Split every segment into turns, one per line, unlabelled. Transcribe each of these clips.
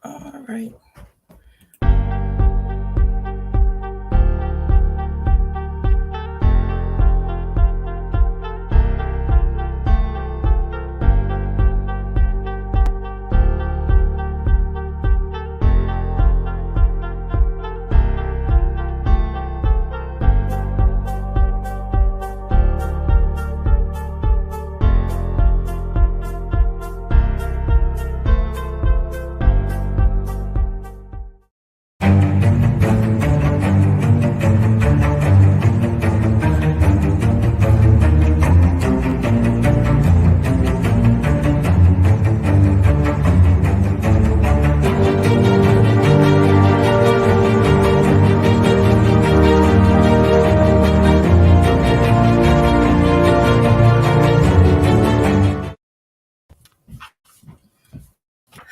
All right.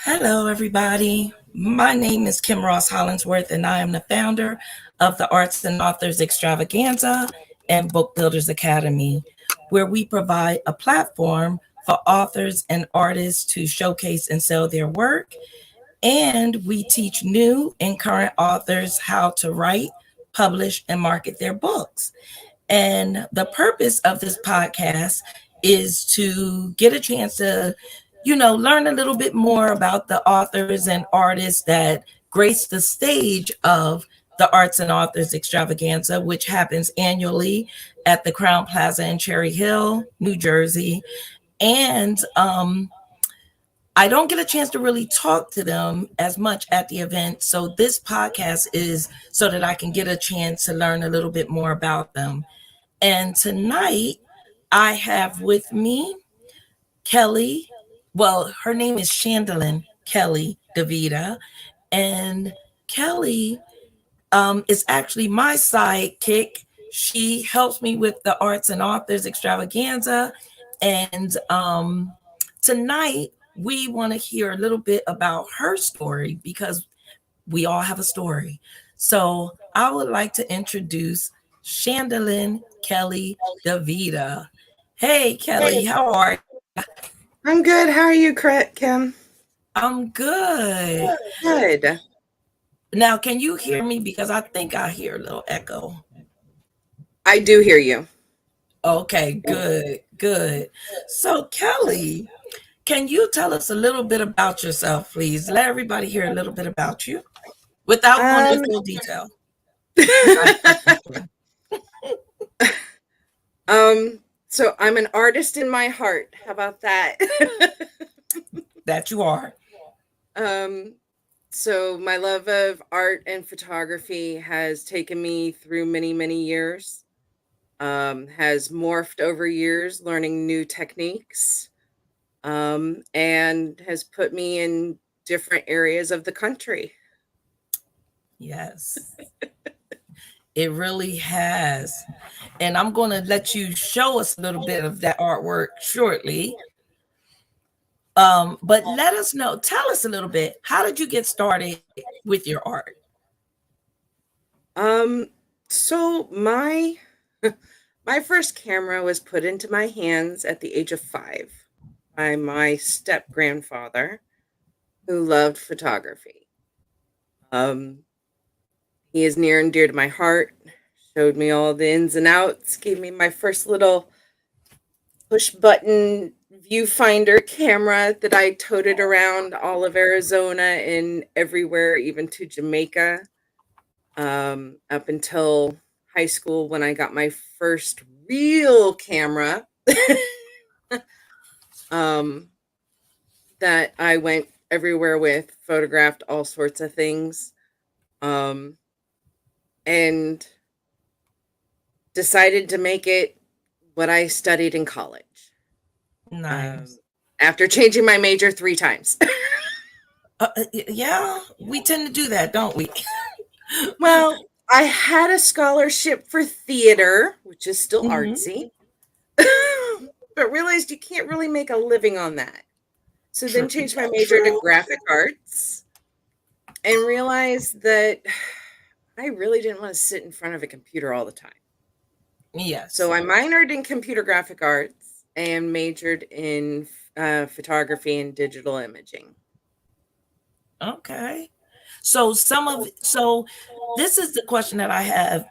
Hello, everybody. My name is Kim Ross-Hollingsworth, and I am the founder of the Arts and Authors Extravaganza and Book Builders Academy, where we provide a platform for authors and artists to showcase and sell their work. And we teach new and current authors how to write, publish, and market their books. And the purpose of this podcast is to get a chance to learn a little bit more about the authors and artists that grace the stage of the Arts and Authors Extravaganza, which happens annually at the Crowne Plaza in Cherryhill, New Jersey. And I don't get a chance to really talk to them as much at the event. So this podcast is so that I can get a chance to learn a little bit more about them. And tonight I have with me Kelly. Well, her name is Shandylin Kelly Devita, and Kelly is actually my sidekick. She helps me with the Arts and Authors Extravaganza, and tonight we want to hear a little bit about her story because we all have a story. So I would like to introduce Shandylin Kelly Devita. Hey, Kelly, how are you?
I'm good. How are you, Kim?
I'm good.
Good.
Now, can you hear me? Because I think I hear a little echo.
I do hear you.
Okay, good. So, Kelly, can you tell us a little bit about yourself, please? Let everybody hear a little bit about you without going into full detail.
So I'm an artist in my heart. How about that?
That you are.
So my love of art and photography has taken me through many, many years. Has morphed over years, learning new techniques, and has put me in different areas of the country.
Yes. It really has. And I'm going to let you show us a little bit of that artwork shortly. But let us know, tell us a little bit, how did you get started with your art?
So my first camera was put into my hands at the age of 5 by my step grandfather, who loved photography. He is near and dear to my heart, showed me all the ins and outs, gave me my first little push button viewfinder camera that I toted around all of Arizona and everywhere, even to Jamaica, up until high school when I got my first real camera that I went everywhere with, photographed all sorts of things. And decided to make it what I studied in college.
Nice.
After changing my major 3 times.
Yeah, we tend to do that, don't we?
Well, I had a scholarship for theater, which is still artsy, but realized you can't really make a living on that. So then changed my major to graphic arts and realized that I really didn't want to sit in front of a computer all the time.
Yes.
So I minored in computer graphic arts and majored in photography and digital imaging.
Okay. So this is the question that I have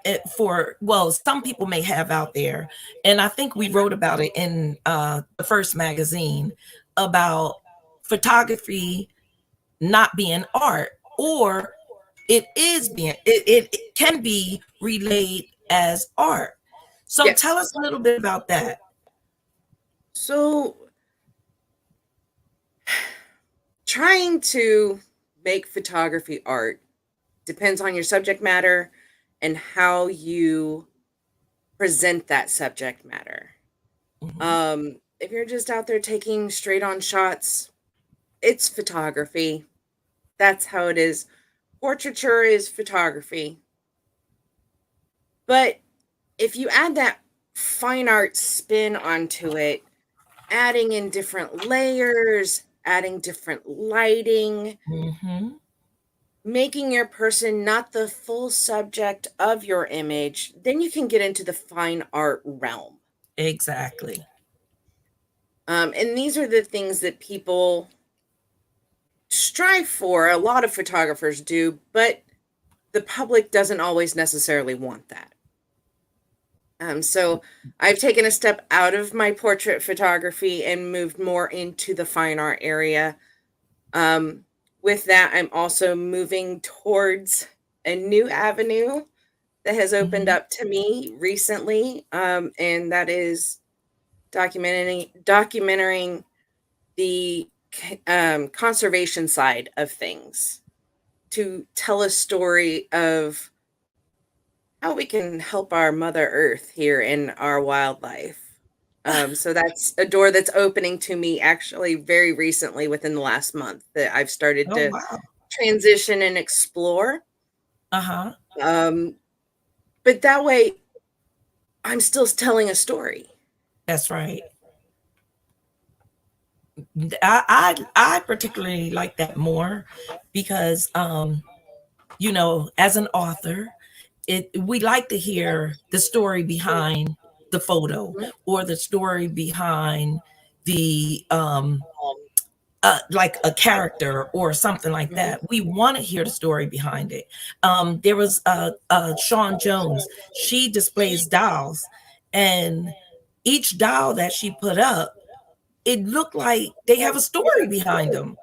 some people may have out there, and I think we wrote about it in the first magazine about photography not being art, or it can be relayed as art. So tell
Yes.
us a little bit about that.
So trying to make photography art depends on your subject matter and how you present that subject matter. If you're just out there taking straight on shots, it's photography. That's how it is. Portraiture is photography. But if you add that fine art spin onto it, adding in different layers, adding different lighting, making your person not the full subject of your image, then you can get into the fine art realm.
Exactly.
And these are the things that people strive for. A lot of photographers do, but the public doesn't always necessarily want that. So I've taken a step out of my portrait photography and moved more into the fine art area. With that, I'm also moving towards a new avenue that has opened up to me recently, and that is documenting the conservation side of things, to tell a story of how we can help our Mother Earth here in our wildlife. So that's a door that's opening to me actually very recently, within the last month, that I've started
Oh,
to
wow.
transition and explore.
Uh-huh.
But that way, I'm still telling a story.
That's right. I particularly like that more because as an author, we like to hear the story behind the photo, or the story behind the like a character or something like that. We want to hear the story behind it. There was Sean Jones. She displays dolls, and each doll that she put up, it looked like they have a story behind them.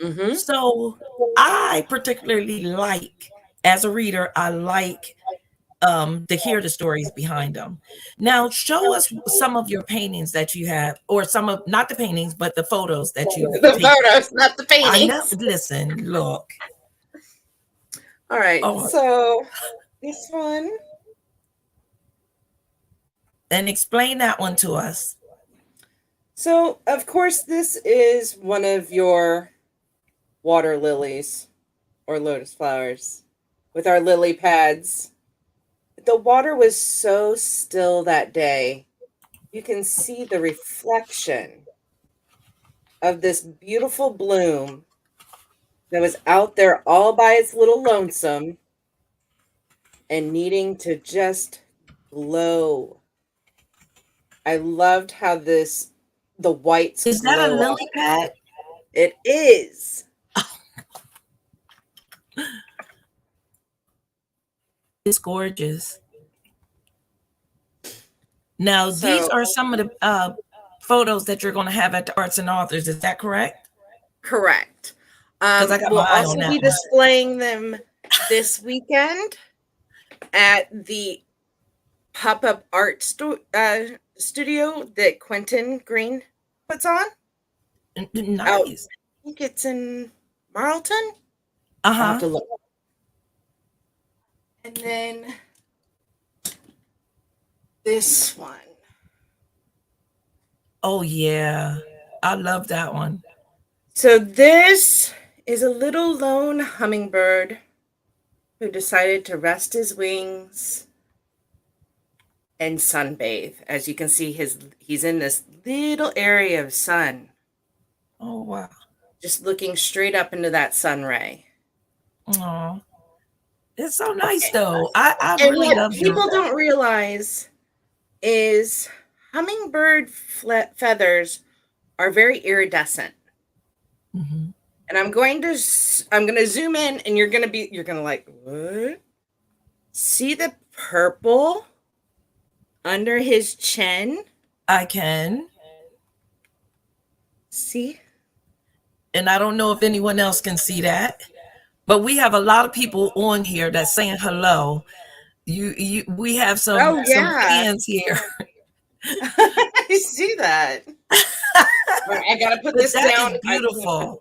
Mm-hmm.
So I particularly like, as a reader, I like to hear the stories behind them. Now, show us some of your paintings that you have, or some of, not the paintings, but the photos that you've
The
taken.
photos, not the
I know.
paintings.
Listen, look.
All right.
Oh,
So this one.
and explain that one to us.
So, of course, this is one of your water lilies or lotus flowers with our lily pads. The water was so still that day. You can see the reflection of this beautiful bloom that was out there all by its little lonesome and needing to just glow. I loved how the whites
Is that a
glow off.
lily pad?
It is.
It's gorgeous. Now, these
So,
are some of the photos that you're going to have at the Arts and Authors. Is that correct?
correct.
Because I got
We'll
my eye on
also
that
be
one.
displaying them this weekend at the pop-up art studio that Quentin Green puts on. Out,
Nice.
I think it's in Marlton.
Uh
I'll have
huh.
to look. And then this one.
Oh yeah, I love that one.
So this is a little lone hummingbird who decided to rest his wings and sunbathe. As you can see, he's in this little area of sun,
Oh wow.
just looking straight up into that sun ray.
Oh, it's so nice though. I
And
really
what
love your.
people don't realize is hummingbird feathers are very iridescent.
Mhm.
And I'm going to zoom in, and you're going to like, what? See the purple under his chin?
I can.
See?
And I don't know if anyone else can see that, but we have a lot of people on here that's saying hello. We have some
Oh, yeah.
fans here.
I see that. All right, I got to put
But
this
that
down.
is beautiful.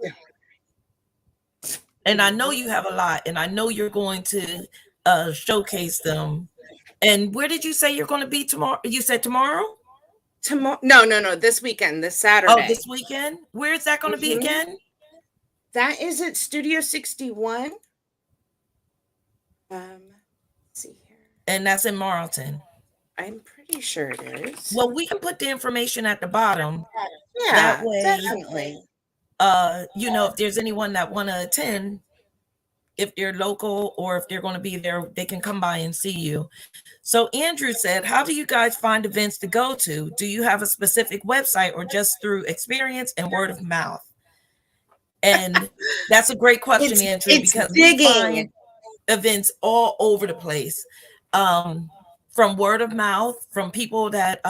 And I know you have a lot, and I know you're going to showcase them. And where did you say you're going to be tomorrow? You said tomorrow?
Tomorrow? No. This weekend, this Saturday.
Oh, this weekend? Where is that going to be again?
That is at Studio 61. Let's see here.
And that's in Marlton.
I'm pretty sure it is.
Well, we can put the information at the bottom.
Yeah,
that way,
definitely.
If there's anyone that want to attend, if they're local or if they're going to be there, they can come by and see you. So Andrew said, how do you guys find events to go to? Do you have a specific website or just through experience and word of mouth? And that's a great question, Andrew, because we find events all over the place, from word of mouth, from people that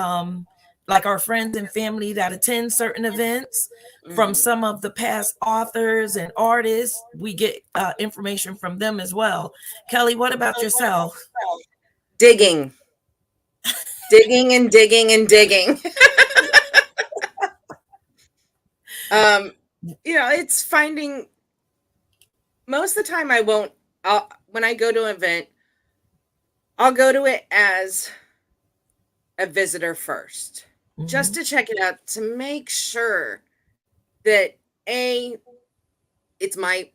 like our friends and family that attend certain events, from some of the past authors and artists. We get information from them as well. Kelly, what about yourself?
Digging and digging and digging. It's finding. Most of the time when I go to an event, I'll go to it as a visitor first, just to check it out, to make sure that it's my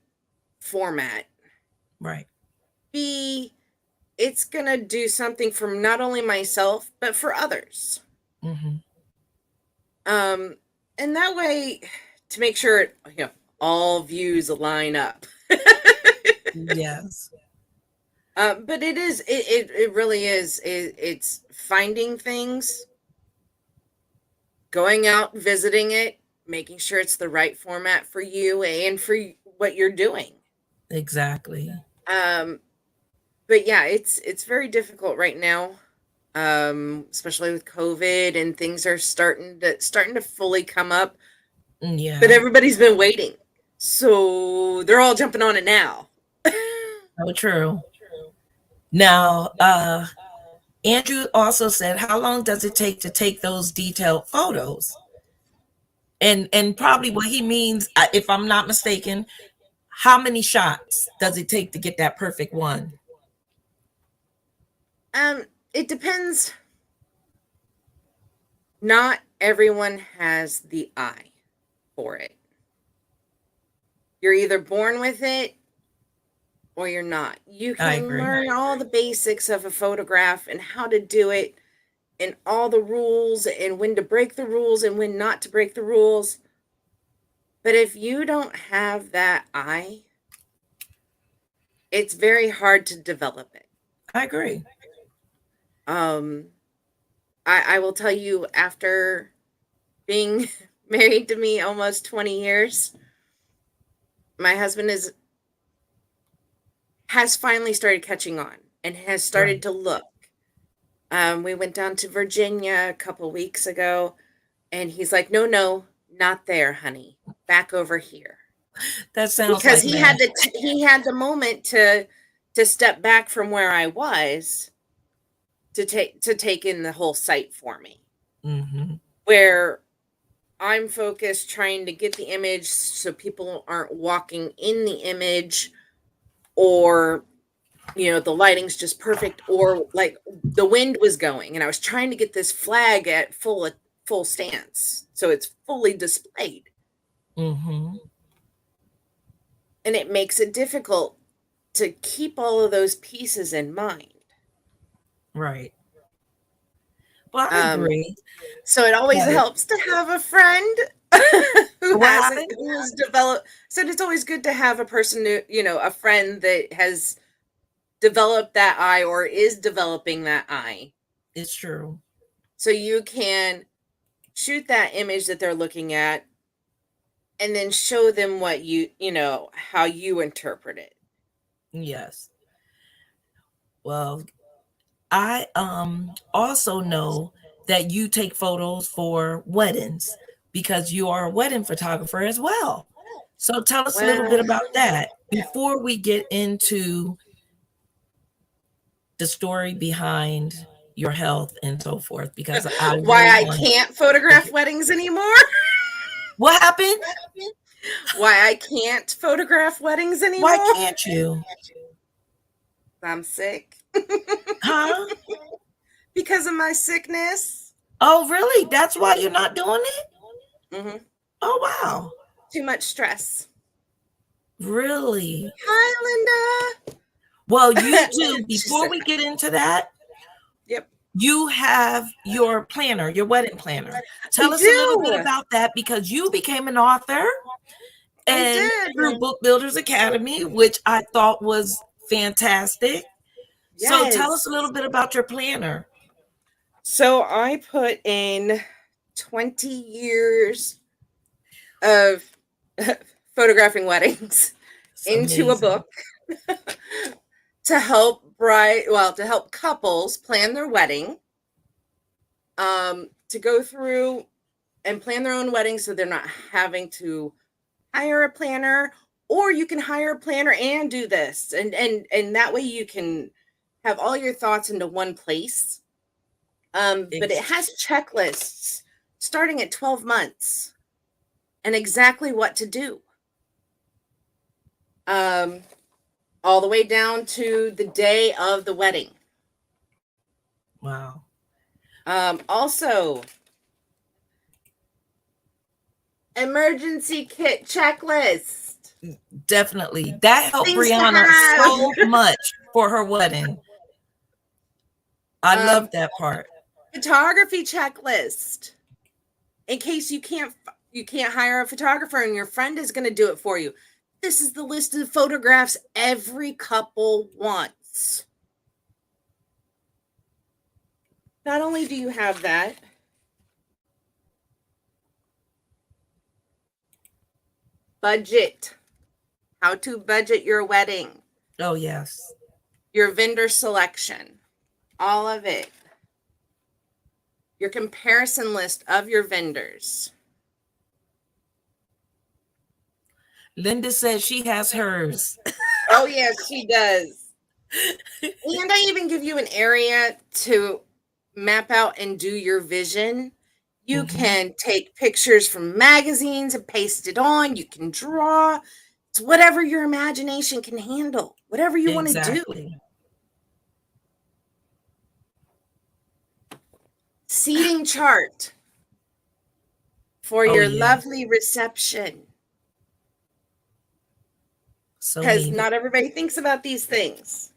format.
Right.
B, it's going to do something for not only myself, but for others. And that way, to make sure, all views line up.
Yes.
But it really is. It's finding things, going out, visiting it, making sure it's the right format for you and for what you're doing.
Exactly.
But yeah, it's very difficult right now, especially with COVID, and things are starting to fully come up.
Yeah.
But everybody's been waiting, so they're all jumping on it now.
Oh, true. Now, Andrew also said, how long does it take to take those detailed photos? And probably what he means, if I'm not mistaken, how many shots does it take to get that perfect one?
It depends. Not everyone has the eye for it. You're either born with it or you're not. You can learn all the basics of a photograph and how to do it, and all the rules, and when to break the rules and when not to break the rules. But if you don't have that eye, it's very hard to develop it.
I agree.
I will tell you, after being married to me almost 20 years, my husband has finally started catching on and has started to look. We went down to Virginia a couple weeks ago, and he's like, no, not there, honey. Back over here.
That sounds
because
like
he had the moment to step back from where I was to take in the whole site for me. Where I'm focused trying to get the image so people aren't walking in the image, or the lighting's just perfect, or like the wind was going and I was trying to get this flag at full stance so it's fully displayed. And it makes it difficult to keep all of those pieces in mind.
Right. Well, I agree.
So it always helps to have a friend who's developed. So it's always good to have a person a friend that has developed that eye or is developing that eye.
It's true.
So you can shoot that image that they're looking at and then show them what how you interpret it.
Yes. Well, I also know that you take photos for weddings because you are a wedding photographer as well. So tell us a little bit
Well,
about that before we get into the story behind your health and so forth, because I
why
really
I
want
can't
to
photograph
hear.
weddings anymore?
What happened?
Why I can't photograph weddings
Why
anymore?
can't you?
I'm sick.
Huh?
Because of my sickness.
Oh, really? That's why you're not doing it?
Mm-hmm.
Oh, wow.
Too much stress.
Really?
Hi,
Well, you
Linda.
do.
She's
Before we get into that,
Yep.
you have your planner, your wedding planner.
I
Tell us a little bit
do.
about that because you became an author
I
and through
did.
Book Builders Academy, which I thought was fantastic. So tell us
Yes.
a little bit about your planner.
So I put in 20 years of photographing weddings
It's
into a
amazing.
book to help couples plan their wedding, to go through and plan their own wedding so they're not having to hire a planner, or you can hire a planner and do this, and that way you can have all your thoughts into one place. But it
Ex-
has checklists starting at 12 months and exactly what to do. All the way down to the day of the wedding.
Wow.
Also, emergency kit checklist.
Definitely. That helped
Things to
Brianna
have.
so much for her wedding. I love
Um,
that part.
photography checklist. In case you can't hire a photographer and your friend is going to do it for you. This is the list of photographs every couple wants. Not only do you have that, budget. How to budget your wedding.
Oh, yes.
Your vendor selection. All of it. Your comparison list of your vendors.
Linda says she has hers.
Oh, yes, she does. And I even give you an area to map out and do your vision. You can take pictures from magazines and paste it on. You can draw. It's whatever your imagination can handle, whatever you want to do.
Exactly.
Seating chart for
Oh,
your
yeah.
lovely reception.
So
Because
needed.
not everybody thinks about these things.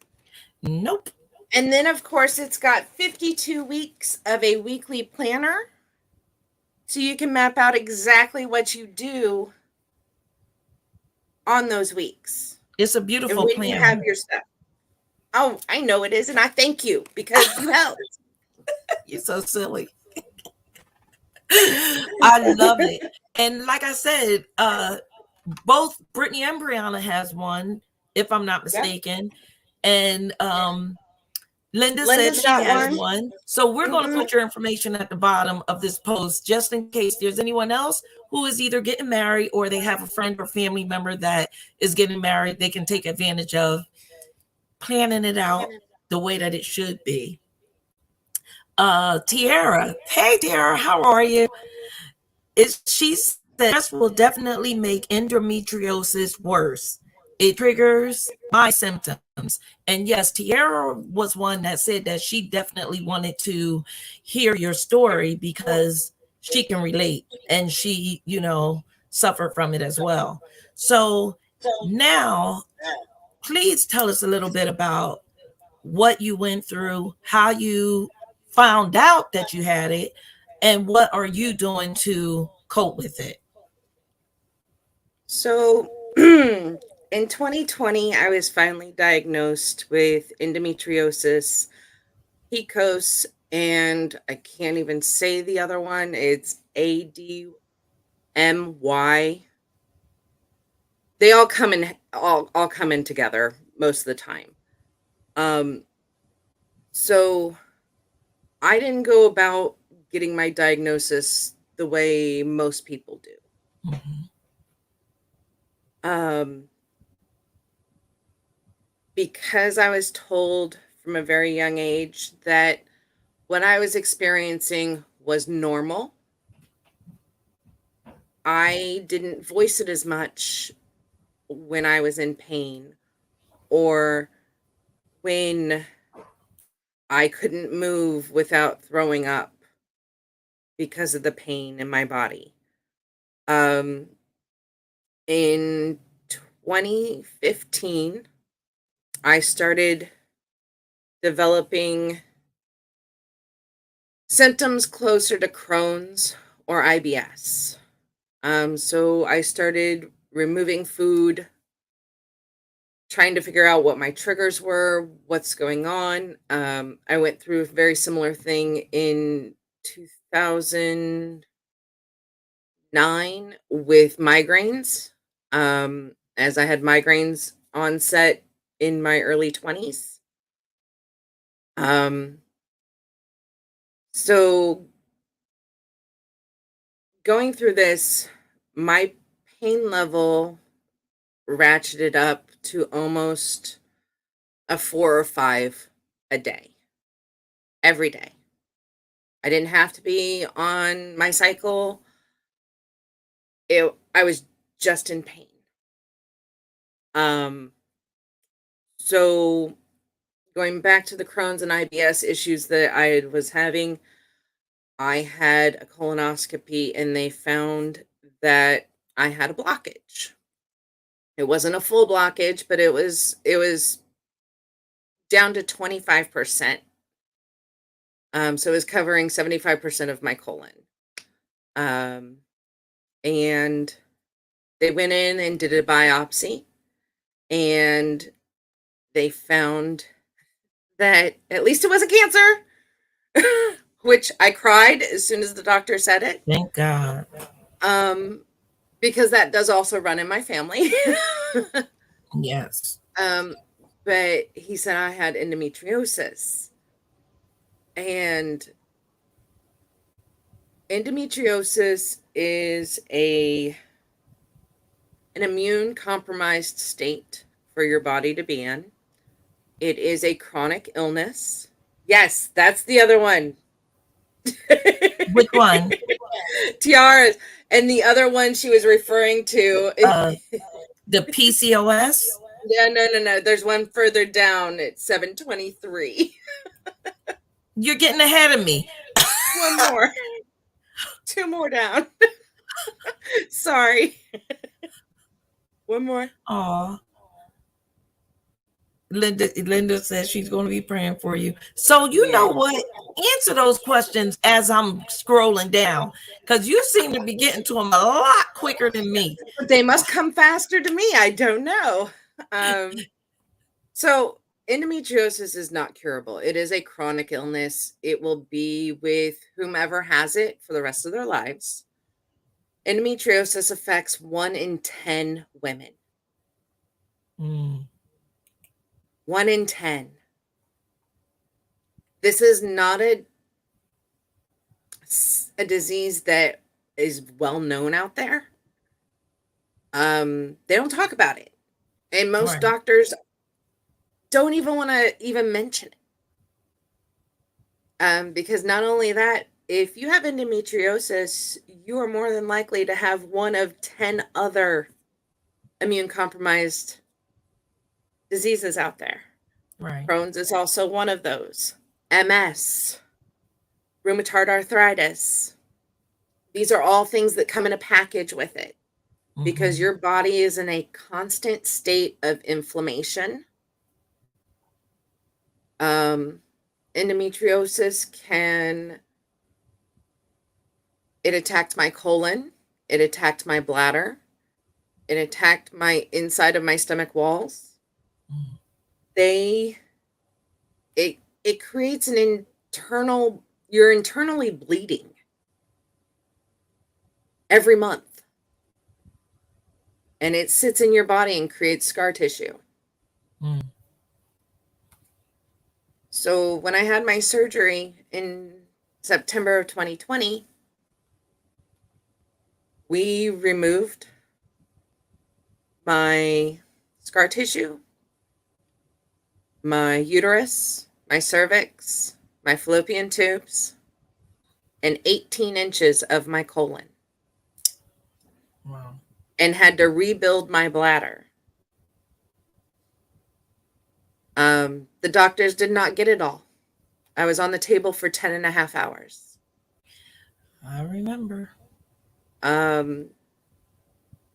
Nope.
And then, of course, it's got 52 weeks of a weekly planner. So you can map out exactly what you do on those weeks.
It's a
And
beautiful
when you have
plan.
your stuff. Oh, I know it is. And I thank you because you helped.
You're so silly. I love it. And like I said, both Brittany and Brianna has one, if I'm not mistaken. And Linda said
Linda's
she
got
has
one.
one. So we're going to put your information at the bottom of this post just in case there's anyone else who is either getting married or they have a friend or family member that is getting married. They can take advantage of planning it out the way that it should be. Tiara. Hey, Tiara, how are you? She said stress will definitely make endometriosis worse. It triggers my symptoms. And yes, Tiara was one that said that she definitely wanted to hear your story because she can relate and she, suffered from it as well. So now, please tell us a little bit about what you went through, how you found out that you had it, and what are you doing to cope with it?
So in 2020, I was finally diagnosed with endometriosis, PCOS, and I can't even say the other one. It's ADMY. they all come in all come in together most of the time. So I didn't go about getting my diagnosis the way most people do.
Mhm.
Because I was told from a very young age that what I was experiencing was normal, I didn't voice it as much when I was in pain or when I couldn't move without throwing up because of the pain in my body. Um, in 2015, I started developing symptoms closer to Crohn's or IBS. So I started removing food, trying to figure out what my triggers were, what's going on. I went through a very similar thing in 2009 with migraines, as I had migraines onset in my early 20s. Um, so going through this, my pain level ratcheted up to almost a 4 or 5 a day, every day. I didn't have to be on my cycle. I was just in pain. Um, so going back to the Crohn's and IBS issues that I was having, I had a colonoscopy and they found that I had a blockage. It wasn't a full blockage, but it was down to 25%. So it was covering 75% of my colon. Um, and they went in and did a biopsy, and they found that at least it wasn't cancer, which I cried as soon as the doctor said it.
Thank God.
Because that does also run in my family.
Yes.
But he said I had endometriosis. And endometriosis is an immune compromised state for your body to be in. It is a chronic illness. Yes, that's the other one.
Which one?
Tiaras. And the other one she was referring to.
The PCOS?
Yeah, no. There's one further down at 723.
You're getting ahead of me.
One more. 2 more down. Sorry. One more.
Aw. Linda says she's going to be praying for you. So you know what? Answer those questions as I'm scrolling down, because you seem to be getting to them a lot quicker than me.
But they must come faster to me. I don't know. So endometriosis is not curable. It is a chronic illness. It will be with whomever has it for the rest of their lives. Endometriosis affects 1 in 10 women. 1 in 10. This is not a disease that is well known out there. They don't talk about it. And most doctors don't even want to even mention it. Because not only that, if you have endometriosis, you are more than likely to have one of 10 other immune compromised diseases out there.
Right.
Crohn's is also one of those. MS, rheumatoid arthritis. These are all things that come in a package with it because your body is in a constant state of inflammation. Endometriosis it attacked my colon, it attacked my bladder, it attacked my inside of my stomach walls. It creates you're internally bleeding every month. and it sits in your body and creates scar tissue.
Mm.
So when I had my surgery in September of 2020, we removed my scar tissue, my uterus, my cervix, my fallopian tubes, and 18 inches of my colon.
Wow.
And had to rebuild my bladder. The doctors did not get it all. I was on the table for 10 and a half hours.
I remember.
I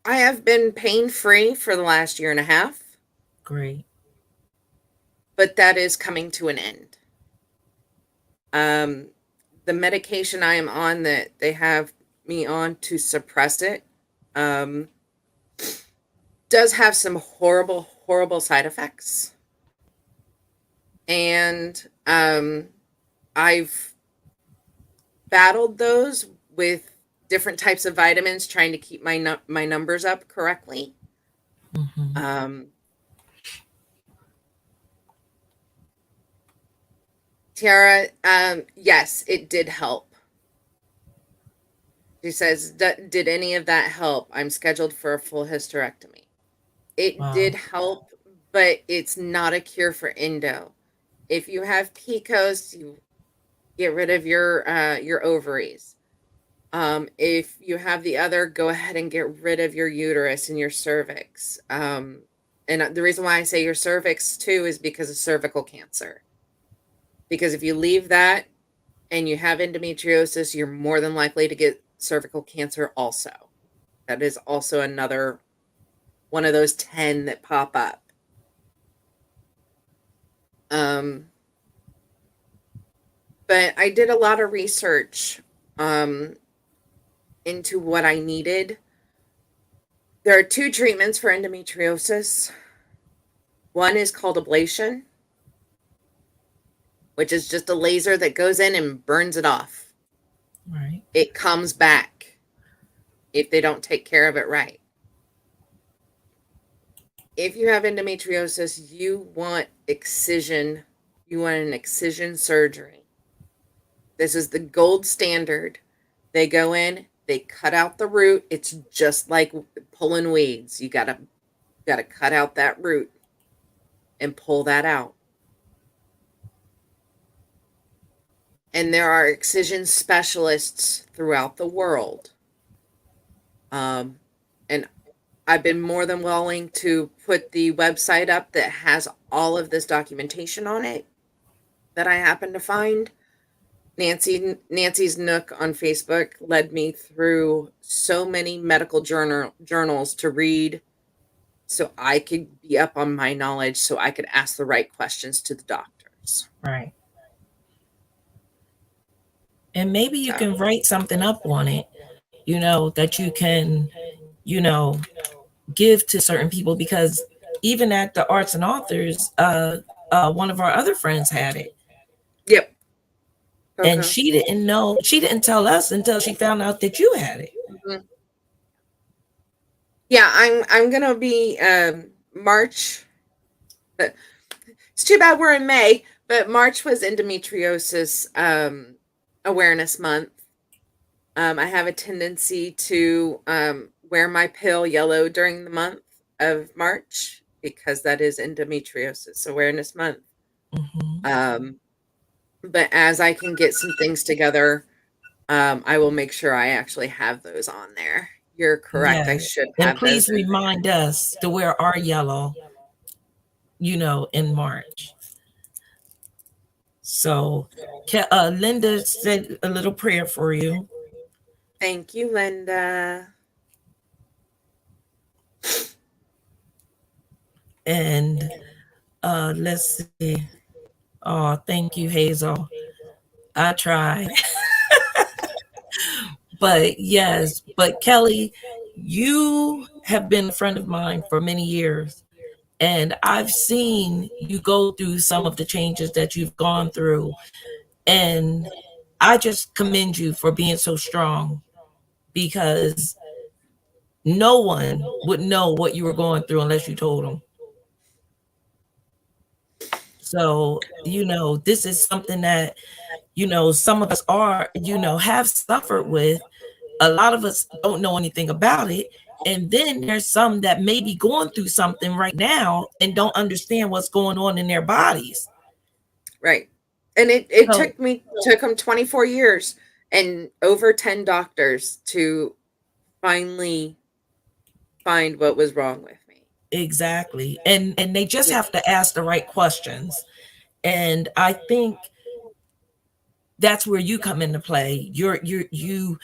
have been pain-free for the last year and a half.
Great.
But that is coming to an end. The medication I am on that they have me on to suppress it does have some horrible, horrible side effects. And I've battled those with different types of vitamins, trying to keep my numbers up correctly.
Mm-hmm.
Tiara, yes, it did help. She says, did any of that help? I'm scheduled for a full hysterectomy. It did help, but it's not a cure for endo. If you have PCOS, you get rid of your ovaries. If you have the other, go ahead and get rid of your uterus and your cervix. And the reason why I say your cervix too is because of cervical cancer. Because if you leave that and you have endometriosis, you're more than likely to get cervical cancer also. That is also another one of those 10 that pop up. But I did a lot of research into what I needed. There are 2 treatments for endometriosis. One is called ablation, which is just a laser that goes in and burns it off.
Right.
It comes back if they don't take care of it right. If you have endometriosis, you want excision. You want an excision surgery. This is the gold standard. They go in, they cut out the root. It's just like pulling weeds. You gotta cut out that root and pull that out. And there are excision specialists throughout the world. And I've been more than willing to put the website up that has all of this documentation on it that I happen to find. Nancy's Nook on Facebook led me through so many medical journals to read so I could be up on my knowledge, so I could ask the right questions to the doctors.
Right. And maybe you can write something up on it, that you can, give to certain people, because even at the Arts and Authors, one of our other friends had it.
Yep.
Okay. And she didn't tell us until she found out that you had it.
Mm-hmm. Yeah, I'm gonna be March. It's too bad we're in May, but March was endometriosis awareness month. I have a tendency to wear my pale yellow during the month of March because that is endometriosis awareness month. Mm-hmm. But as I can get some things together, I will make sure I actually have those on there. You're correct. Yeah. I should have.
And please remind us to wear our yellow, in March. So Linda said a little prayer for you.
Thank you, Linda.
And let's see. Oh, thank you, Hazel. I tried. But yes, but Kelly, you have been a friend of mine for many years. And I've seen you go through some of the changes that you've gone through. And I just commend you for being so strong, because No one would know what you were going through unless you told them. So, this is something that, some of us are, have suffered with. A lot of us don't know anything about it. And then there's some that may be going through something right now and don't understand what's going on in their bodies.
Right. And it
So
took them 24 years and over 10 doctors to finally find what was wrong with me.
exactly. And they just
Yeah,
have to ask the right questions. And I think that's where you come into play. You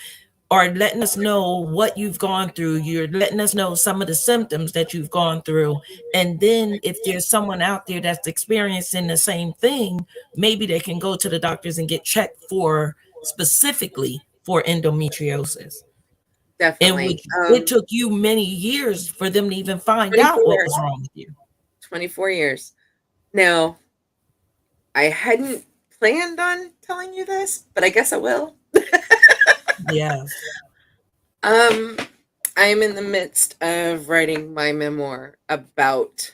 are letting us know what you've gone through. You're letting us know some of the symptoms that you've gone through. And then if there's someone out there that's experiencing the same thing, maybe they can go to the doctors and get checked for specifically for endometriosis. In
definitely.
which it took you many years for them to even find
24
out what
years.
was wrong with you.
24 years. Now, I hadn't planned on telling you this, but I guess I will.
Yes.
I'm in the midst of writing my memoir about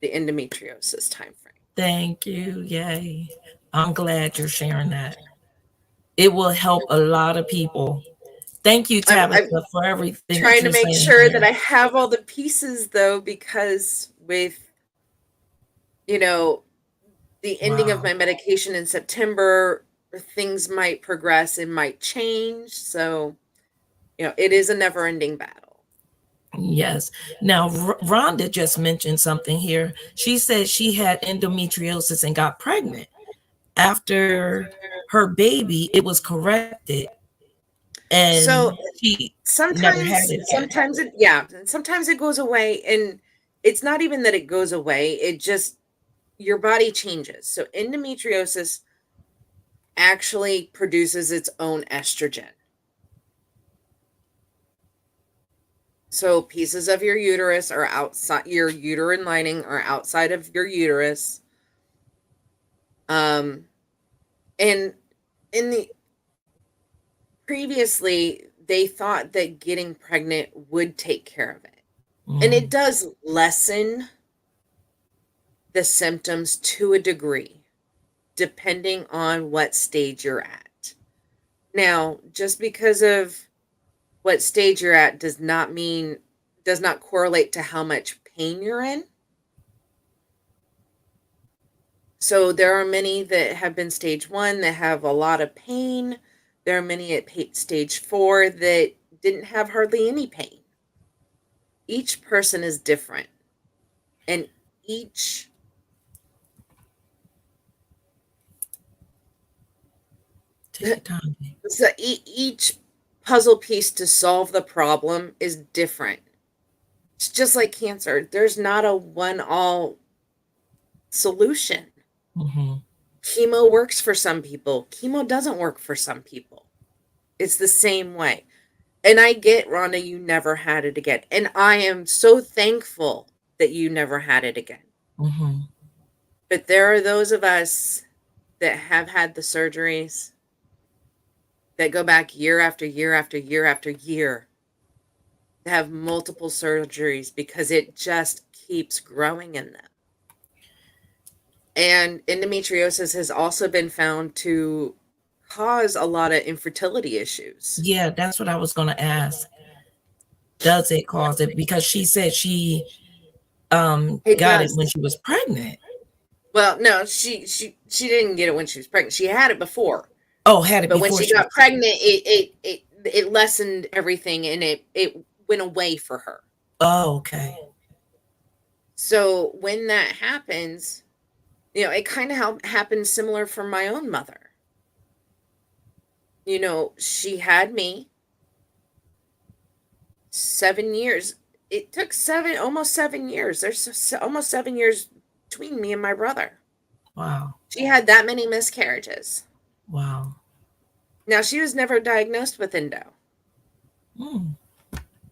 the endometriosis time frame.
Thank you. Yay. I'm glad you're sharing that. It will help a lot of people. Thank you,
I'm
Tabitha, for everything that
trying to
you're
make
saying
sure that
here.
I have all the pieces, though, because with, the ending of
Wow.
my medication in September, things might progress and might change. So, it is a never ending battle.
Yes. Now, Rhonda just mentioned something here. She said she had endometriosis and got pregnant. After her baby, it was corrected, and
So
she never had
sometimes,
it again.
sometimes it goes away. And it's not even that it goes away, it just, your body changes. So endometriosis actually produces its own estrogen. So pieces of your uterus are outside, your uterine lining are outside of your uterus. And in the previously, they thought that getting pregnant would take care of it. And it does lessen the symptoms to a degree, depending on what stage you're at. Now, just because of what stage you're at does not correlate to how much pain you're in. So there are many that have been stage 1 that have a lot of pain. There are many at stage 4 that didn't have hardly any pain. Each person is different, and each
Take your time.
so each puzzle piece to solve the problem is different. It's just like cancer. There's not a one-all solution.
Mm-hmm.
Chemo works for some people. Chemo doesn't work for some people. It's the same way. And I get, Rhonda, you never had it again. And I am so thankful that you never had it again.
Mm-hmm.
But there are those of us that have had the surgeries that go back year after year after year after year, to have multiple surgeries because it just keeps growing in them. And endometriosis has also been found to cause a lot of infertility issues.
Yeah, that's what I was going to ask. Does it cause it? Because she said she
It
got it
does.
when she was pregnant.
Well, no, she didn't get it when she was pregnant. She had it before.
Oh, had it
But when
before
she got pregnant, it lessened everything, and it went away for her.
Oh, okay.
So when that happens, it kind of happens similar for my own mother. She had me 7 years. It took almost 7 years. There's almost 7 years between me and my brother.
Wow.
She had that many miscarriages.
Wow.
Now, she was never diagnosed with endo.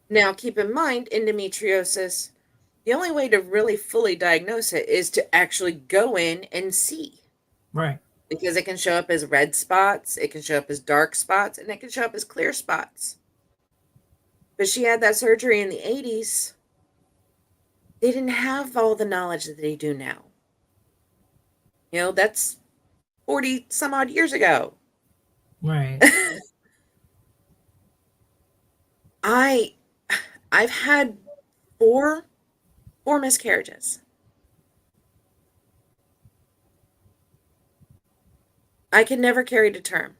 Now, keep in mind, endometriosis, the only way to really fully diagnose it is to actually go in and see.
Right.
Because it can show up as red spots, it can show up as dark spots, and it can show up as clear spots. But she had that surgery in the 80s. They didn't have all the knowledge that they do now. You know, that's 40 some odd years ago.
Right.
I've had four miscarriages. I could never carry to term.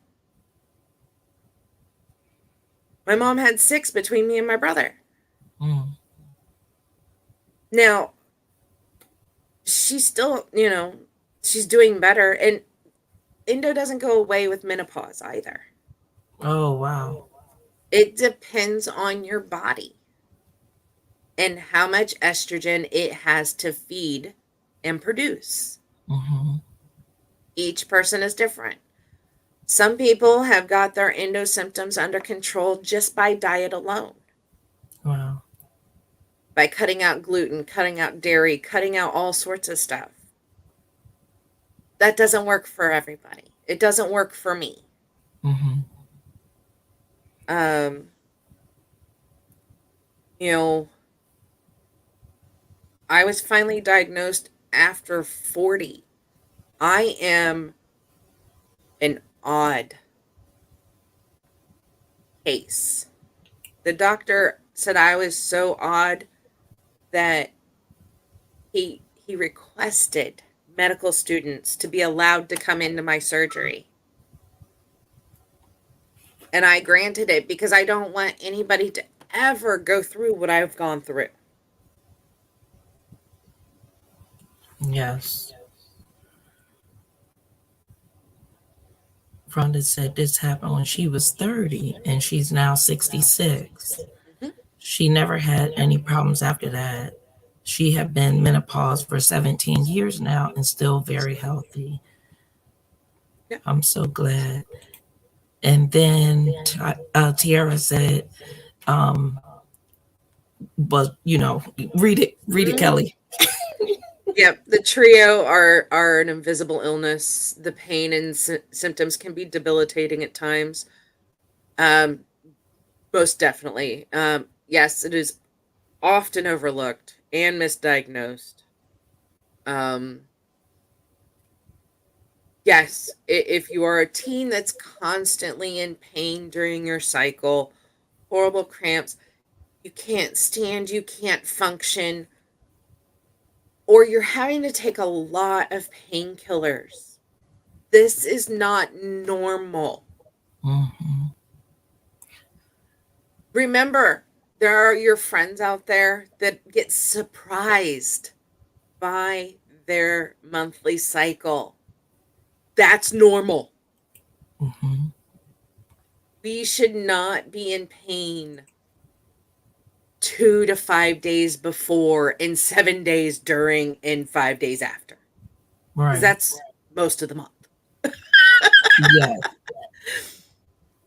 My mom had 6 between me and my brother.
Mm.
Now, she's still, she's doing better. And endo doesn't go away with menopause either.
Oh, wow.
It depends on your body and how much estrogen it has to feed and produce.
Mm-hmm.
Each person is different. Some people have got their endo symptoms under control just by diet alone.
Wow.
By cutting out gluten, cutting out dairy, cutting out all sorts of stuff. That doesn't work for everybody. It doesn't work for me.
Mm-hmm.
I was finally diagnosed after 40. I am an odd case. The doctor said I was so odd that he requested medical students to be allowed to come into my surgery. And I granted it because I don't want anybody to ever go through what I've gone through.
Yes. Rhonda said this happened when she was 30 and she's now 66.
Mm-hmm.
She never had any problems after that. She had been menopause for 17 years now and still very healthy.
Yeah.
I'm so glad. And then Tiara said, but read it,
Mm-hmm.
Kelly.
Yep, the trio are an invisible illness. The pain and symptoms can be debilitating at times. Most definitely. Yes, it is often overlooked and misdiagnosed. Yes, if you are a teen that's constantly in pain during your cycle, horrible cramps, you can't stand, you can't function, or you're having to take a lot of painkillers. This is not normal.
Mm-hmm.
Remember, there are your friends out there that get surprised by their monthly cycle. That's normal.
Mm-hmm.
We should not be in pain 2 to 5 days before and 7 days during and 5 days after. Because
Right.
that's most of the month.
Yeah.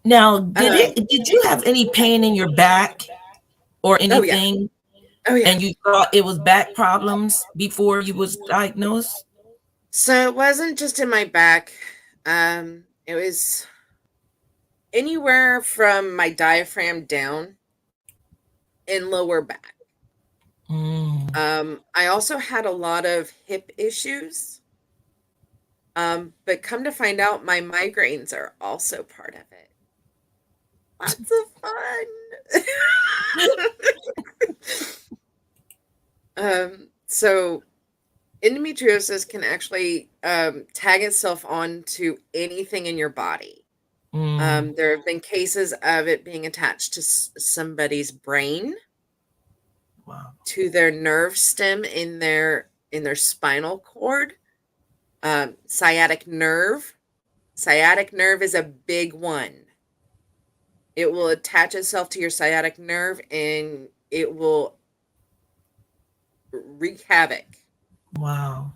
Now, did you have any pain in your back or anything?
Oh yeah.
And you thought it was back problems before you was diagnosed?
So it wasn't just in my back. It was anywhere from my diaphragm down and lower back. I also had a lot of hip issues. But come to find out, my migraines are also part of it. Lots of fun. So endometriosis can actually tag itself onto anything in your body. There have been cases of it being attached to somebody's brain,
Wow.
to their nerve stem in their spinal cord, sciatic nerve. Sciatic nerve is a big one. It will attach itself to your sciatic nerve and it will wreak havoc.
Wow.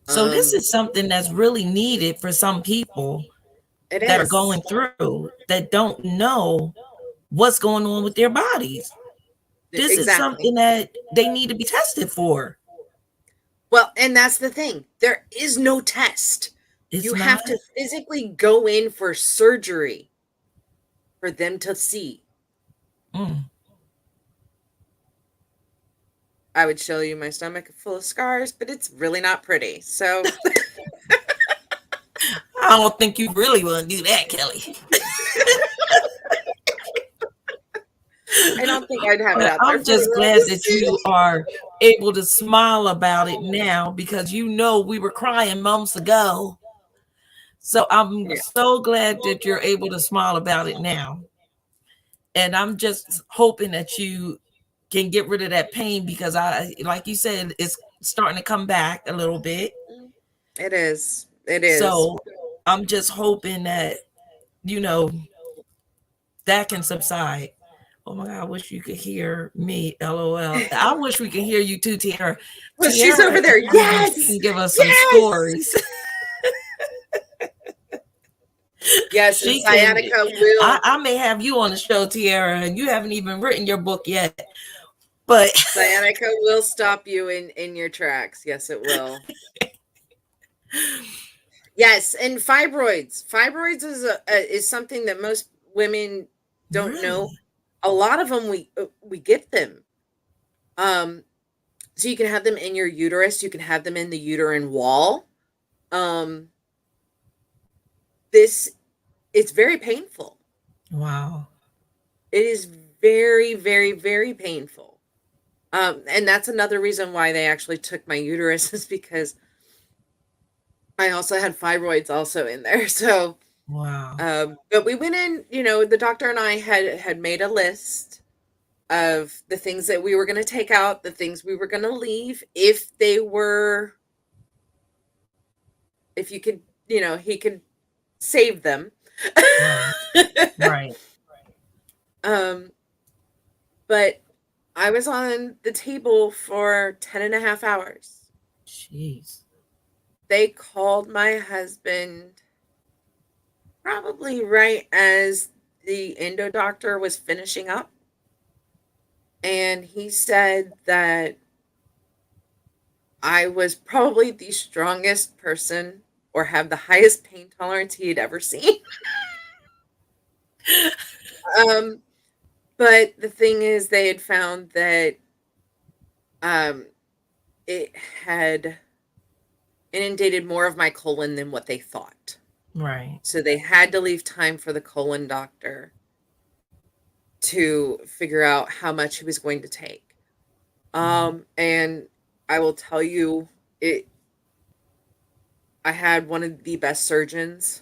So this is something that's really needed for some people that are going through that don't know what's going on with their bodies. This is something that they need to be tested for.
Well, and that's the thing. There is no test. You have to physically go in for surgery for them to see. I would show you my stomach full of scars, but it's really not pretty. So
I don't think you really want to do that, Kelly.
I don't think I'd have it
But
out there
I'm
for
just
the world
glad
to
that
see.
you are able to smile about it now, because we were crying months ago. So I'm
Yeah.
so glad that you're able to smile about it now. And I'm just hoping that you can get rid of that pain, because like you said, it's starting to come back a little bit.
It is. It is.
So I'm just hoping that, you know, that can subside. Oh my God, I wish you could hear me. LOL. I wish we could hear you too, Tiara.
Well, she's
Tiara
over there.
is saying she
Yes.
can give us some
Yes.
stories.
Yes. And
She can.
sciatica will.
I may have you on the show, Tiara, and you haven't even written your book yet. But
Sciatica will stop you in your tracks. Yes, it will. Yes, and fibroids. Fibroids is something that most women don't know.
really?
A lot of them we get them. So you can have them in your uterus. You can have them in the uterine wall. It's very painful.
Wow.
It is very, very, very painful. And that's another reason why they actually took my uterus, is because I also had fibroids also in there. So,
Wow.
but we went in, the doctor and I had made a list of the things that we were going to take out, the things we were going to leave, if you could, he could save them.
Right.
But I was on the table for 10 and a half hours.
Jeez.
They called my husband probably right as the endo doctor was finishing up. And he said that I was probably the strongest person, or have the highest pain tolerance he had ever seen. But the thing is, they had found that it had inundated more of my colon than what they thought.
Right.
So they had to leave time for the colon doctor to figure out how much he was going to take. And I will tell you, I had one of the best surgeons,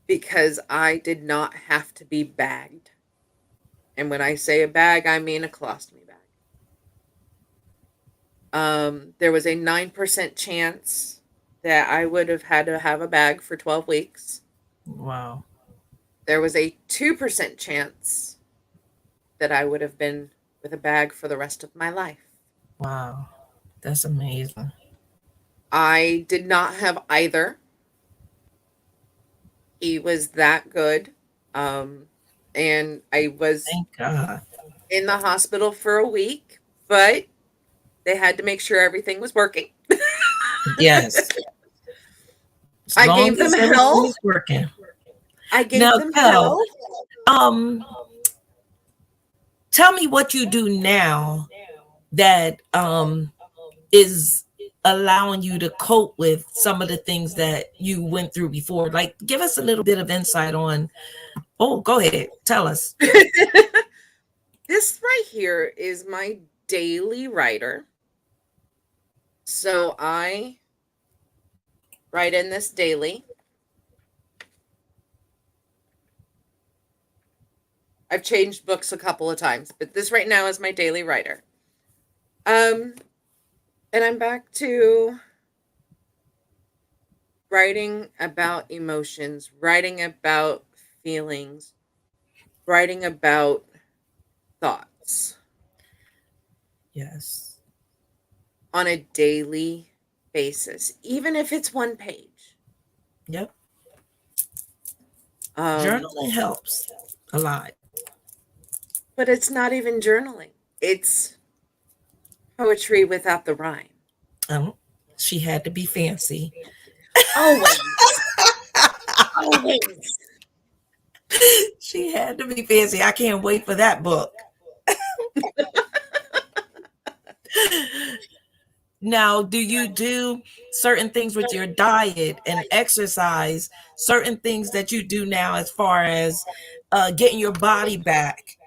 because I did not have to be bagged. And when I say a bag, I mean a colostomy bag. There was a 9% chance that I would have had to have a bag for 12 weeks.
Wow.
There was a 2% chance that I would have been with a bag for the rest of my life.
Wow. That's amazing.
I did not have either. He was that good. And I was
Thank God.
in the hospital for a week, but they had to make sure everything was working.
Yes.
I gave them hell.
Is working.
I gave them hell.
Tell me what you do now that is allowing you to cope with some of the things that you went through before. Like, give us a little bit of insight on. Oh, go ahead. Tell us.
This right here is my daily writer. So I write in this daily. I've changed books a couple of times, but this right now is my daily writer. And I'm back to writing about emotions, writing about feelings, writing about thoughts.
Yes.
On a daily basis, even if it's one page.
Yep. Journaling helps a lot.
But it's not even journaling. It's poetry without the rhyme.
She had to be fancy.
Always. Always.
She had to be fancy. I can't wait for that book. Now, do you do certain things with your diet and exercise, certain things that you do now as far as getting your body back,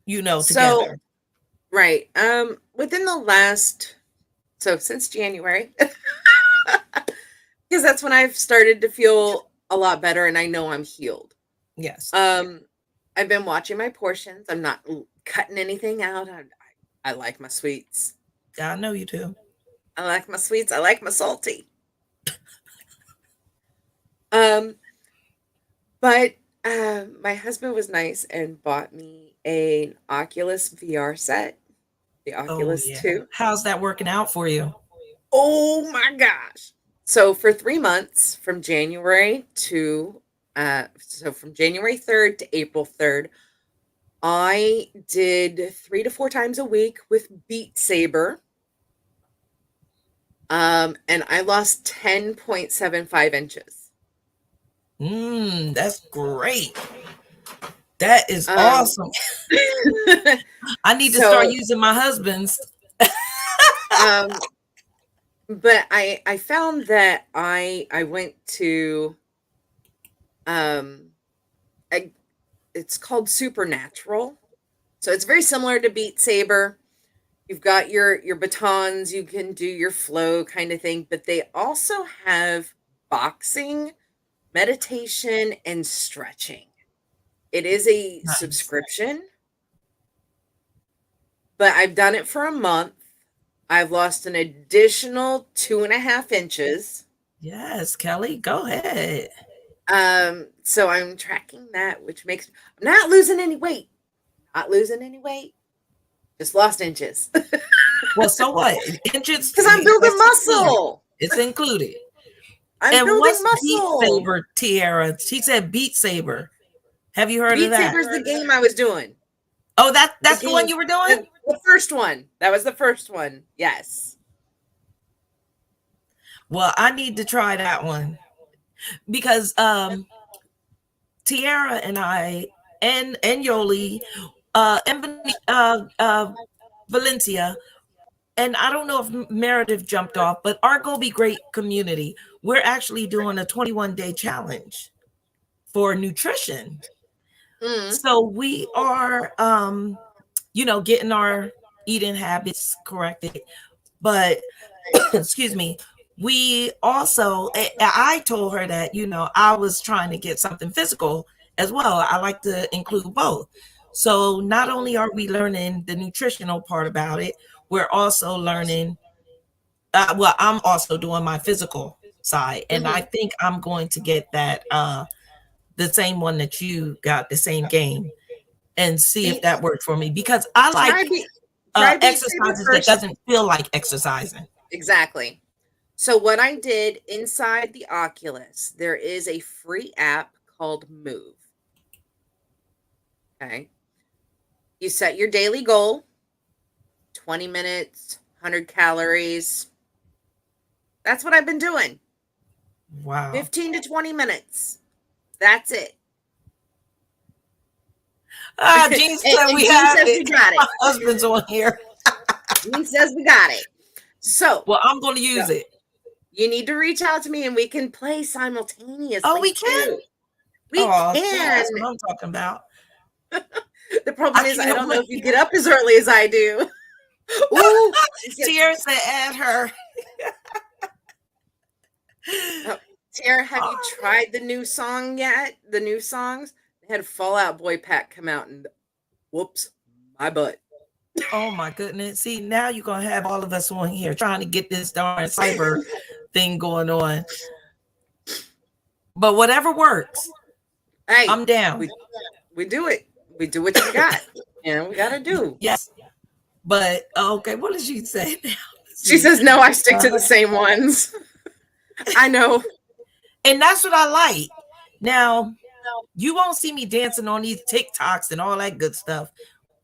So,
together?
right. Within the last, since January, because that's when I've started to feel a lot better and I know I'm healed.
Yes.
I've been watching my portions. I'm not cutting anything out. I like my sweets.
I know you do.
I like my sweets. I like my salty. But my husband was nice and bought me an Oculus VR set, the Oculus 2.
How's that working out for you?
Oh my gosh. So for 3 months from January from January 3rd to April 3rd, I did 3 to 4 times a week with Beat Saber. And I lost 10.75 inches.
That's great. That is awesome. I need to start using my husband's.
But I found that I went to it's called Supernatural. So it's very similar to Beat Saber. You've got your batons, you can do your flow kind of thing, but they also have boxing, meditation, and stretching. It is a subscription, but I've done it for a month. I've lost an additional 2.5 inches.
Yes, Kelly, go ahead.
So I'm tracking that, which makes I'm not losing any weight. Not losing any weight. Just lost inches.
Well, so what? Inches?
Because I'm building muscle.
It's included.
I'm building muscle.
Beat Saber, Tiara? She said Beat Saber. Have you heard of that?
Beat Saber's the game I was doing.
Oh, that's the one you were doing?
The first one. That was the first one. Yes.
Well, I need to try that one because Tiara and I and Yoli and Valencia, and I don't know if Meredith jumped off, but our Go Be Great community, we're actually doing a 21-day challenge for nutrition. So we are getting our eating habits corrected, but excuse me, we also, I told her that I was trying to get something physical as well. I like to include both. So not only are we learning the nutritional part about it, we're also learning I'm also doing my physical side, and I think I'm going to get that the same one that you got, the same game, and see if that worked for me, because I like exercises that doesn't feel like exercising.
Exactly. So what I did inside the Oculus, there is a free app called Move. Okay. You set your daily goal, 20 minutes, 100 calories. That's what I've been doing.
Wow.
15 to 20 minutes. That's it.
Jean said we have it.
We got it.
My husband's on here.
Jean says we got it. So,
well, I'm going to use it.
You need to reach out to me and we can play simultaneously.
Oh, we can?
Too. We can.
That's what I'm talking about.
The problem is I don't know if you get up as early as I do.
Ooh, Tierra said add her.
Tara, have you tried the new song yet? The new songs? They had a Fall Out Boy pack come out and whoops, my butt.
Oh my goodness. See, now you're going to have all of us on here trying to get this darn cyber thing going on. But whatever works.
Hey,
I'm down.
We do it. We do what you got. We got to do.
Yes. But, okay, what did she say now?
She says, no, I stick to the same ones. I know.
And that's what I like. Now, you won't see me dancing on these TikToks and all that good stuff,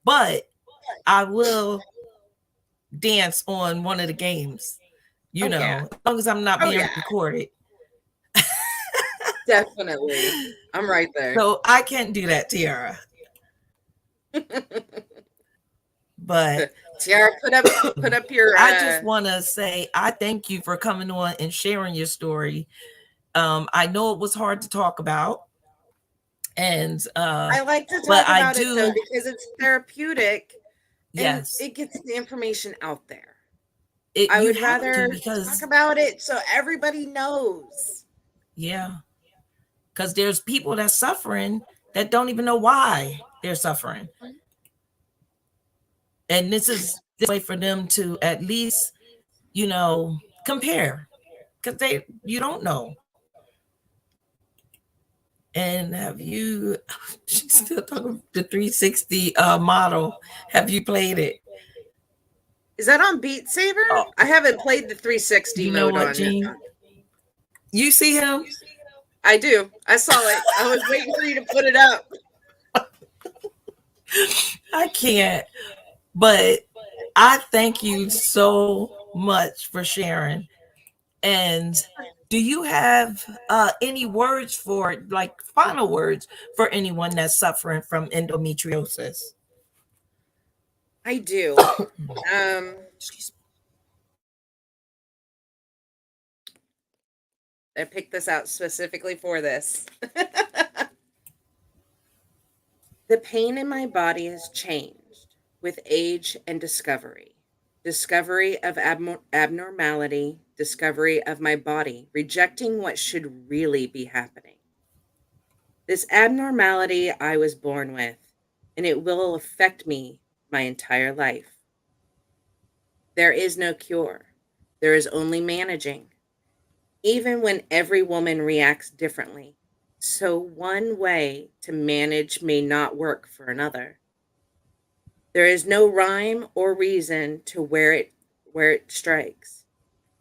but I will dance on one of the games, as long as I'm not being recorded.
Definitely. I'm right there.
So I can't do that, Tiara. But
Tiara, put up your
I just want to say I thank you for coming on and sharing your story. I know it was hard to talk about, and
I like to
but
talk
I
about it though
do.
because it's therapeutic and
Yes,
it gets the information out there.
it
I
you
would
have to
rather
because
talk about it so everybody knows.
yeah, because there's people that's suffering that don't even know why they're suffering, and this is the way for them to at least compare because you don't know. And have you she's still talking the 360 model? Have you played it?
Is that on Beat Saber?
Oh,
I haven't played the 360
you know
mode
what,
on.
Gene? You see him?
I do. I saw it. I was waiting for you to put it up.
I can't, but I thank you so much for sharing. And do you have any words for, like, final words for anyone that's suffering from endometriosis?
I do.
Excuse me.
I picked this out specifically for this. The pain in my body has changed with age and discovery. Discovery of abnormality, discovery of my body, rejecting what should really be happening. This abnormality I was born with, and it will affect me my entire life. There is no cure. There is only managing, even when every woman reacts differently. So one way to manage may not work for another. There is no rhyme or reason to where it strikes.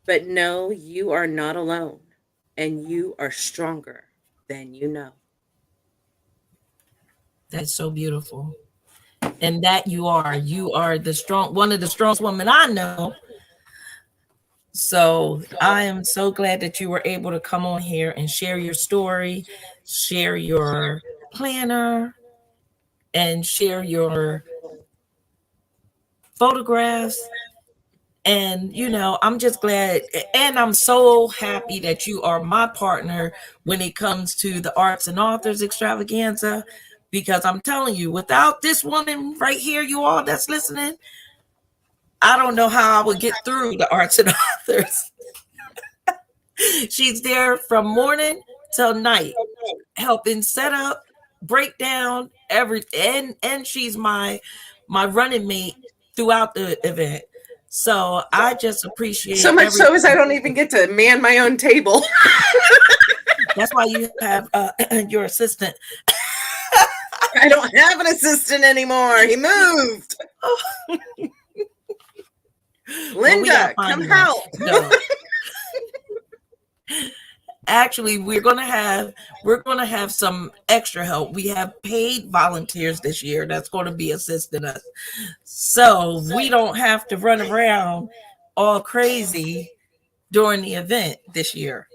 But know you are not alone, and you are stronger than you know.
That's so beautiful. And that you are the strong, one of the strongest women I know. So I am so glad that you were able to come on here and share your story, share your planner, and share your photographs. And I'm just glad, and I'm so happy that you are my partner when it comes to the Arts and Authors Extravaganza, because I'm telling you, without this woman right here, you all that's listening, I don't know how I would get through the Arts and Authors. She's there from morning till night, helping set up, break down everything, and she's my running mate throughout the event. So I just appreciate
So much so as I don't even get to man my own table.
That's why you have your assistant.
I don't have an assistant anymore. He moved. Linda, come help.
No. Actually, we're gonna have some extra help. We have paid volunteers this year that's going to be assisting us, so we don't have to run around all crazy during the event this year.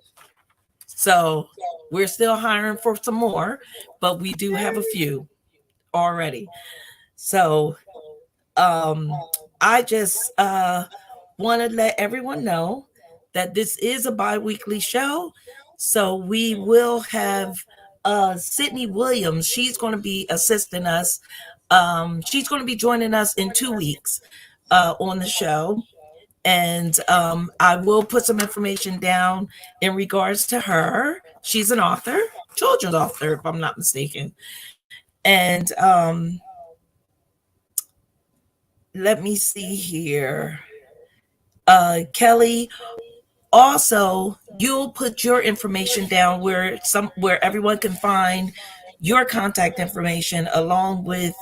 So we're still hiring for some more, but we do have a few already. So I just want to let everyone know that this is a bi-weekly show. So we will have Sydney Williams. She's going to be assisting us. She's going to be joining us in 2 weeks on the show. And I will put some information down in regards to her. She's an author, children's author, if I'm not mistaken. And let me see here. Kelly, also, you'll put your information down where everyone can find your contact information along with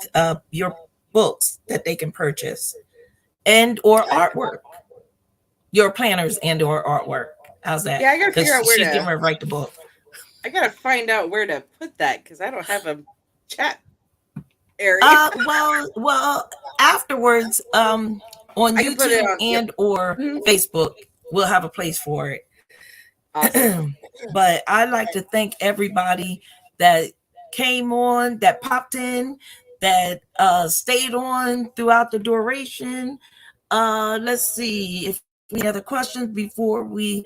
your books that they can purchase and or artwork, your planners and or artwork. How's that?
Yeah, I gotta figure out where
she's
to.
getting ready to write the book.
I gotta find out where to put that because I don't have a chat area.
Well, afterwards, on YouTube and or Facebook, we'll have a place for it.
Awesome.
But I'd like to thank everybody that came on, that popped in, that stayed on throughout the duration. Let's see if any other questions before we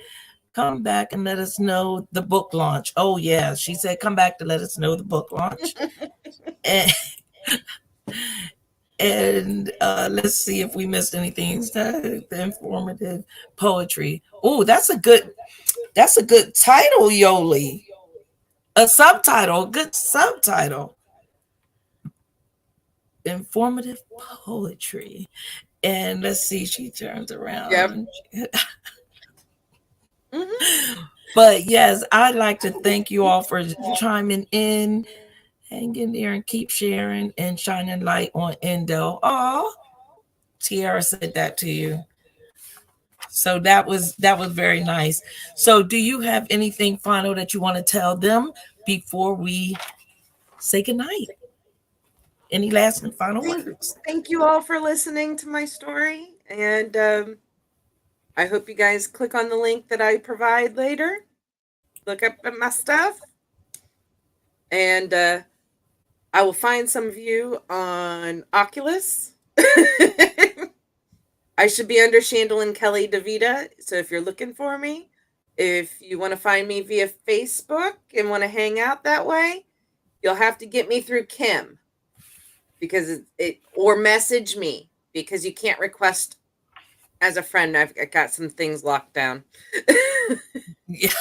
come back and let us know the book launch. Oh yeah, she said come back to let us know the book launch. and let's see if we missed anything. The informative poetry. Oh, that's a good title, Yoli. A subtitle, a good subtitle. Informative poetry. And let's see, she turns around.
Yep.
But yes, I'd like to thank you all for chiming in. Hang in there and keep sharing and shining light on Endo. Oh, Tiara said that to you. So that was very nice. So do you have anything final that you want to tell them before we say goodnight? Any last and final words?
Thank you all for listening to my story. And I hope you guys click on the link that I provide later. Look up at my stuff. And I will find some of you on Oculus. I should be under Shandylin Kelly Devita. So if you're looking for me, if you want to find me via Facebook and want to hang out that way, you'll have to get me through Kim. Because or message me, because you can't request as a friend. I've got some things locked down.
Yeah,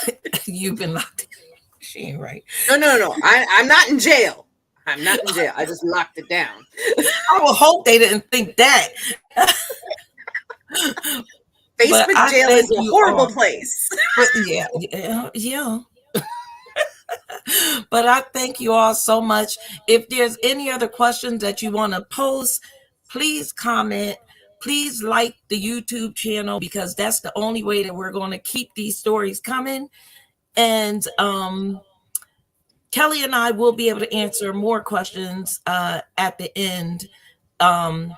you've been locked in. She ain't right.
No. I'm not in jail. I'm not in jail. I just locked it down.
I will hope they didn't think that.
Facebook jail is a horrible place.
But yeah. But I thank you all so much. If there's any other questions that you want to post, please comment. Please like the YouTube channel, because that's the only way that we're going to keep these stories coming. And Kelly and I will be able to answer more questions at the end, through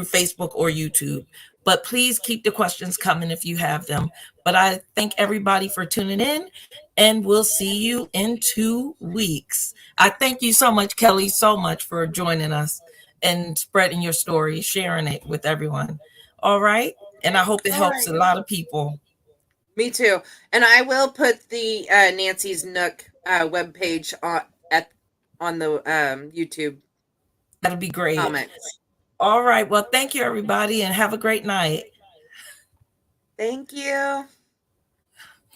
Facebook or YouTube. But please keep the questions coming if you have them. But I thank everybody for tuning in, and we'll see you in 2 weeks. I thank you so much, Kelly, so much for joining us and spreading your story, sharing it with everyone. All right. And I hope it helps a lot of people.
Me too. And I will put the Nancy's Nook webpage on the YouTube.
That'll be great.
Comments.
All right. Well, thank you, everybody, and have a great night.
Thank you.